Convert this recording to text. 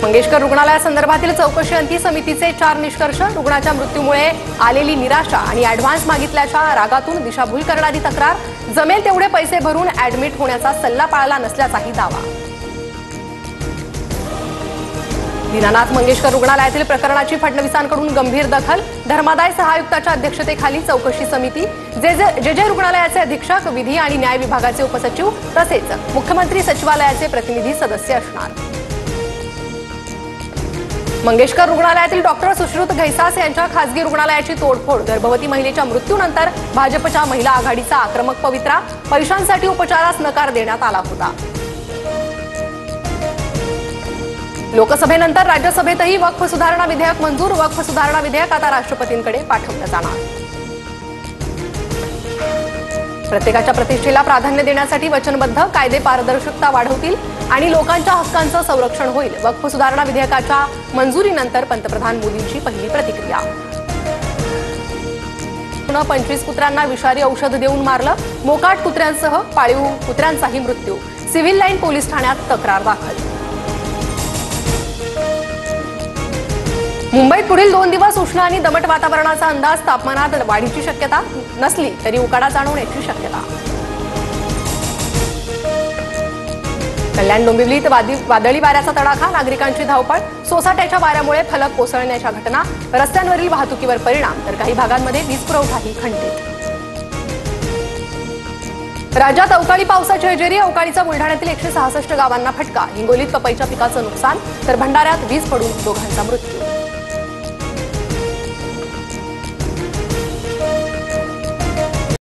मंगेशकर रुग्णालयासंदर्भातील चौकशी अंती समितीचे 4 निष्कर्ष. रुग्णाच्या मृत्यूमुळे आलेली निराशा आणि ॲडव्हान्स मागितल्याच्या रागातून दिशाभूल करणारी तक्रार. जमेल तेवढे पैसे भरून ॲडमिट होण्याचा सल्ला पाळला नसल्याचाही दावा. दीनानाथ मंगेशकर रुग्णालयातील प्रकरणाची फडणवीसांकडून गंभीर दखल. धर्मादाय सहायुक्ताच्या अध्यक्षतेखाली चौकशी समिती. जे रुग्णालयाचे अधीक्षक, विधी आणि न्याय विभागाचे उपसचिव तसेच मुख्यमंत्री सचिवालयाचे प्रतिनिधी सदस्य असणार. मंगेशकर रुग्णालयातील डॉक्टर सुश्रुत घैसास यांच्या खासगी रुग्णालयाची तोडफोड. गर्भवती महिलेच्या मृत्यूनंतर भाजपच्या महिला आघाडीचा आक्रमक पवित्रा. पैशांसाठी उपचारास नकार देण्यात आला होता. लोकसभेनंतर राज्यसभेतही वक्फ सुधारणा विधेयक मंजूर. वक्फ सुधारणा विधेयक आता राष्ट्रपतींकडे पाठवलं जाणार. प्रत्येकाच्या प्रतिष्ठेला प्राधान्य देण्यासाठी वचनबद्ध. कायदे पारदर्शकता वाढवतील आणि लोकांच्या हक्कांचं संरक्षण होईल. वक्फ सुधारणा विधेयकाच्या मंजुरीनंतर पंतप्रधान मोदींची पहिली प्रतिक्रिया. 25 कुत्र्यांना विषारी औषध देऊन मारलं. मोकाट कुत्र्यांसह पाळीव कुत्र्यांचाही मृत्यू. सिव्हिल लाईन पोलीस ठाण्यात तक्रार दाखल. मुंबईत पुढील 2 दिवस उष्ण आणि दमट वातावरणाचा अंदाज. तापमानात वाढीची शक्यता नसली तरी उकाडा जाणवण्याची शक्यता. कल्याण डोंबिवलीत वादळी वाऱ्याचा तडाखा. नागरिकांची धावपळ. सोसाट्याच्या वाऱ्यामुळे फलक कोसळण्याच्या घटना. रस्त्यांवरील वाहतुकीवर परिणाम तर काही भागांमध्ये वीज पुरवठाही खंडित. राज्यात अवकाळी पावसाची हजेरी. अवकाळीचा बुलढाण्यातील 166 गावांना फटका. हिंगोलीत पपईच्या पिकाचं नुकसान तर भंडाऱ्यात वीज पडून दोघांचा मृत्यू.